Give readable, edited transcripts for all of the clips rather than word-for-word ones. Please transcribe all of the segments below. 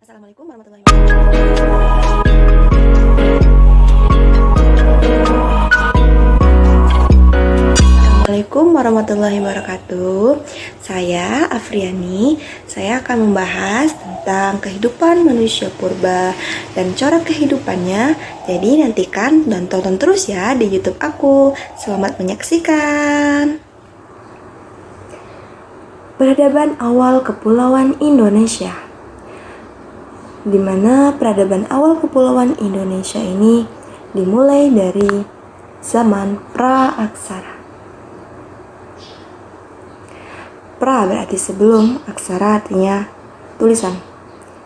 Assalamualaikum warahmatullahi wabarakatuh. Assalamualaikum warahmatullahi wabarakatuh. Saya Afriani. Saya akan membahas tentang kehidupan manusia purba dan corak kehidupannya. Jadi nantikan dan tonton terus ya di YouTube aku. Selamat menyaksikan. Peradaban awal Kepulauan Indonesia. Di mana peradaban awal Kepulauan Indonesia ini dimulai dari zaman pra-aksara. Pra berarti sebelum, aksara artinya tulisan.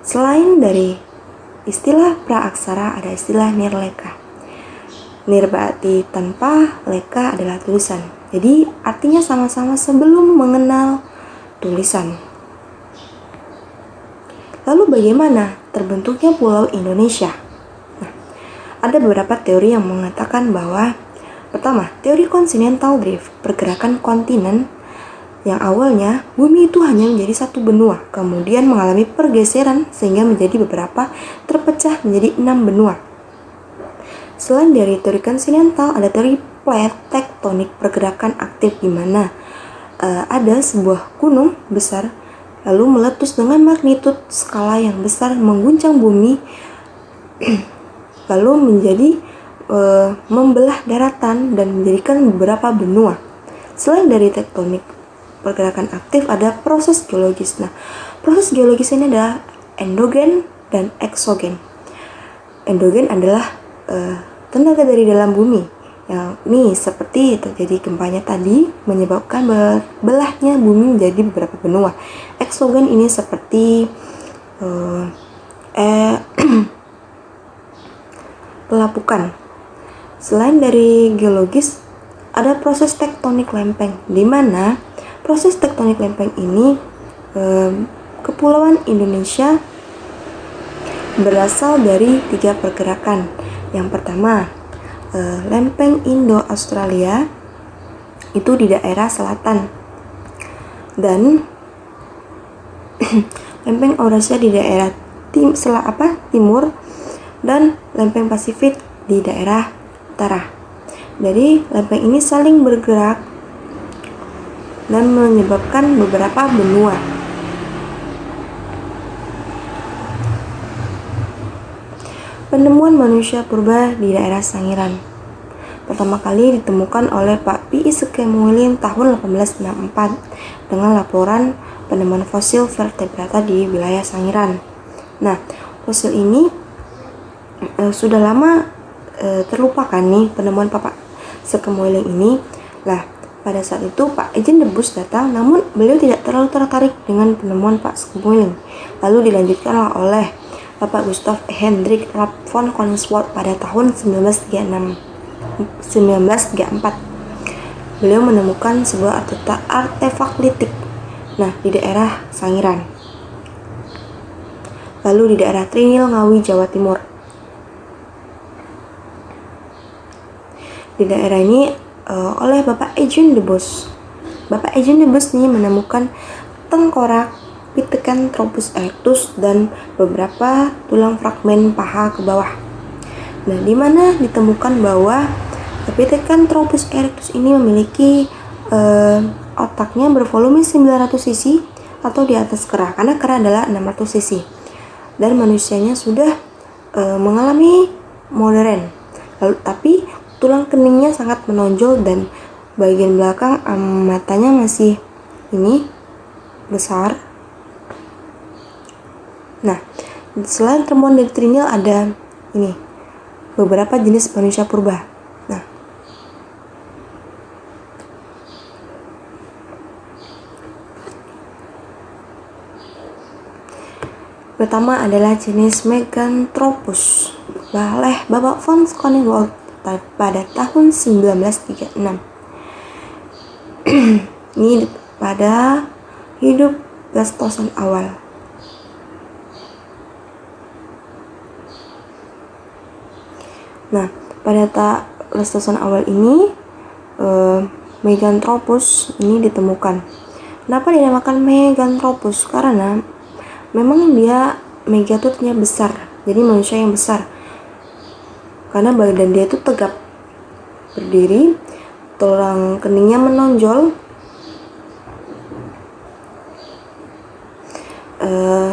Selain dari istilah pra-aksara ada istilah nirleka. Nir berarti tanpa, leka adalah tulisan. Jadi artinya sama-sama sebelum mengenal tulisan. Lalu bagaimana terbentuknya Pulau Indonesia? Nah, ada beberapa teori yang mengatakan bahwa pertama, teori continental drift, pergerakan kontinen yang awalnya bumi itu hanya menjadi satu benua, kemudian mengalami pergeseran sehingga menjadi beberapa terpecah menjadi 6 benua. Selain dari teori kontinental, ada teori plate tektonik, pergerakan aktif di mana ada sebuah gunung besar lalu meletus dengan magnitud skala yang besar mengguncang bumi lalu menjadi membelah daratan dan menjadikan beberapa benua. Selain dari tektonik pergerakan aktif ada proses geologis. Nah, proses geologis ini adalah endogen dan eksogen. Endogen adalah tenaga dari dalam bumi yang ini seperti terjadi gempanya tadi menyebabkan belahnya bumi menjadi beberapa benua. Eksogen ini seperti pelapukan. Selain dari geologis ada proses tektonik lempeng, di mana proses tektonik lempeng ini Kepulauan Indonesia berasal dari 3 pergerakan. Yang pertama, lempeng Indo-Australia itu di daerah selatan, dan lempeng Eurasia di daerah timur, dan lempeng Pasifik di daerah utara. Jadi lempeng ini saling bergerak dan menyebabkan beberapa benua. Penemuan manusia purba di daerah Sangiran pertama kali ditemukan oleh Pak P.I. Sukemuilin tahun 1864 dengan laporan penemuan fosil vertebrata di wilayah Sangiran. Nah, fosil ini sudah lama terlupakan nih penemuan Pak Sukemuilin ini. Nah, pada saat itu Pak Ejen de Bos datang, namun beliau tidak terlalu tertarik dengan penemuan Pak Sukemuilin. Lalu dilanjutkanlah oleh Bapak Gustav Hendrik Rapp von Koningswald pada tahun 1934. Beliau menemukan sebuah artefak litik. Nah, di daerah Sangiran. Lalu di daerah Trinil, Ngawi, Jawa Timur. Di daerah ini oleh Bapak Ejen de Bos. Bapak Ejen de Bos ini menemukan tengkorak Pithecanthropus erectus dan beberapa tulang fragmen paha ke bawah. Nah, di mana ditemukan bahwa Pithecanthropus erectus ini memiliki otaknya bervolume 900 cc atau di atas kera, karena kera adalah 600 cc. Dan manusianya sudah mengalami modern. Lalu tapi tulang keningnya sangat menonjol dan bagian belakang matanya masih ini besar. Nah, selain temuan dari Trinil ada ini beberapa jenis manusia purba. Nah, pertama adalah jenis Meganthropus oleh Bapak von Koningswald pada tahun 1936. Ini pada hidup Pleistosen awal. Nah, pada Pleistosen awal ini Meganthropus ini ditemukan. Kenapa dinamakan Meganthropus? Karena memang dia megatutnya besar, jadi manusia yang besar, karena badan dia itu tegap berdiri, tulang keningnya menonjol,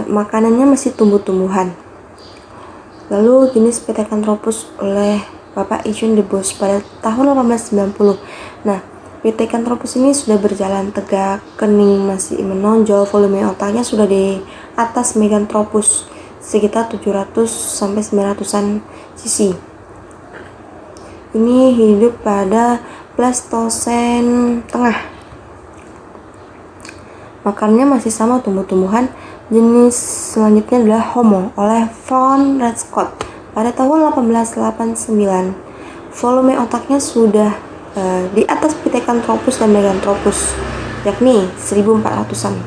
makanannya masih tumbuh-tumbuhan. Lalu jenis Pithecanthropus oleh Bapak Etienne de Bos pada tahun 1890. Nah, Pithecanthropus ini sudah berjalan tegak, kening masih menonjol, volume otaknya sudah di atas Meganthropus, sekitar 700 sampai 900-an cc. Ini hidup pada Pleistosen tengah. Makannya masih sama tumbuh-tumbuhan. Jenis selanjutnya adalah Homo oleh von Radscott pada tahun 1889. Volume otaknya sudah di atas Pithecanthropus dan Meganthropus, yakni 1400-an.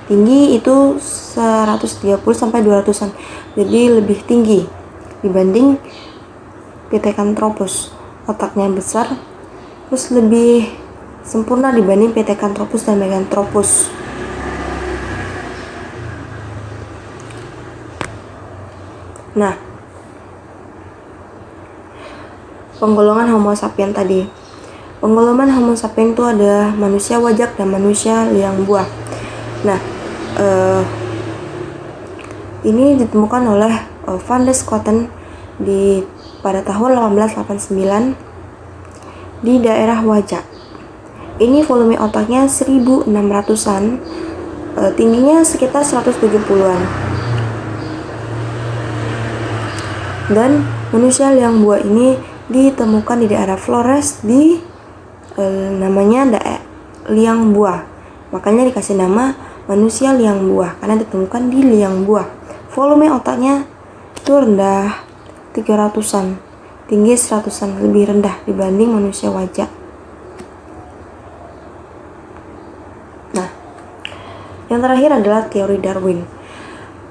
Tinggi itu 130 sampai 200-an. Jadi lebih tinggi dibanding Pithecanthropus. Otaknya besar, terus lebih sempurna dibanding Pithecanthropus dan Meganthropus. Nah, penggolongan Homo sapiens tadi. Penggolongan Homo sapiens itu ada manusia wajak dan manusia liang buah. Nah, ini ditemukan oleh Van der Schouten pada tahun 1889 di daerah wajak. Ini volume otaknya 1600-an, tingginya sekitar 170-an. Dan manusia liang buah ini ditemukan di daerah Flores di namanya liang buah. Makanya dikasih nama manusia liang buah karena ditemukan di liang buah. Volume otaknya itu rendah 300-an, tinggi 100-an, lebih rendah dibanding manusia wajak. Nah, yang terakhir adalah teori Darwin.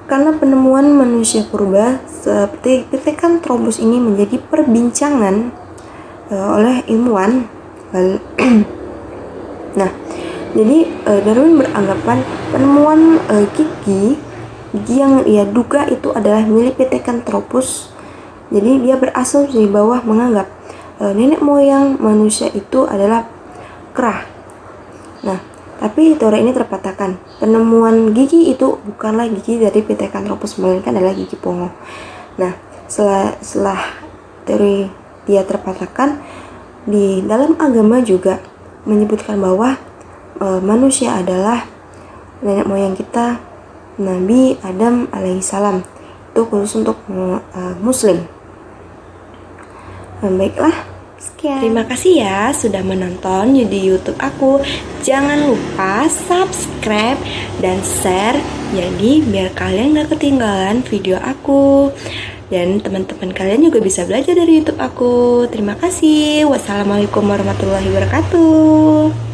Karena penemuan manusia purba seperti Pithecanthropus ini menjadi perbincangan oleh ilmuwan. Nah, jadi Darwin beranggapan penemuan gigi yang ia duga itu adalah milik Pithecanthropus. Jadi dia berasumsi bahwa menganggap nenek moyang manusia itu adalah kera. Nah, tapi teori ini terpatahkan. Penemuan gigi itu bukanlah gigi dari Pithecanthropus, melainkan adalah gigi pongo. Nah, setelah teori dia terpatahkan, di dalam agama juga menyebutkan bahwa manusia adalah nenek moyang kita, Nabi Adam alaihissalam. Itu khusus untuk Muslim. Baiklah. Sekian. Terima kasih ya sudah menonton di YouTube aku. Jangan lupa subscribe dan share, jadi biar kalian gak ketinggalan video aku. Dan teman-teman kalian juga bisa belajar dari YouTube aku. Terima kasih. Wassalamualaikum warahmatullahi wabarakatuh.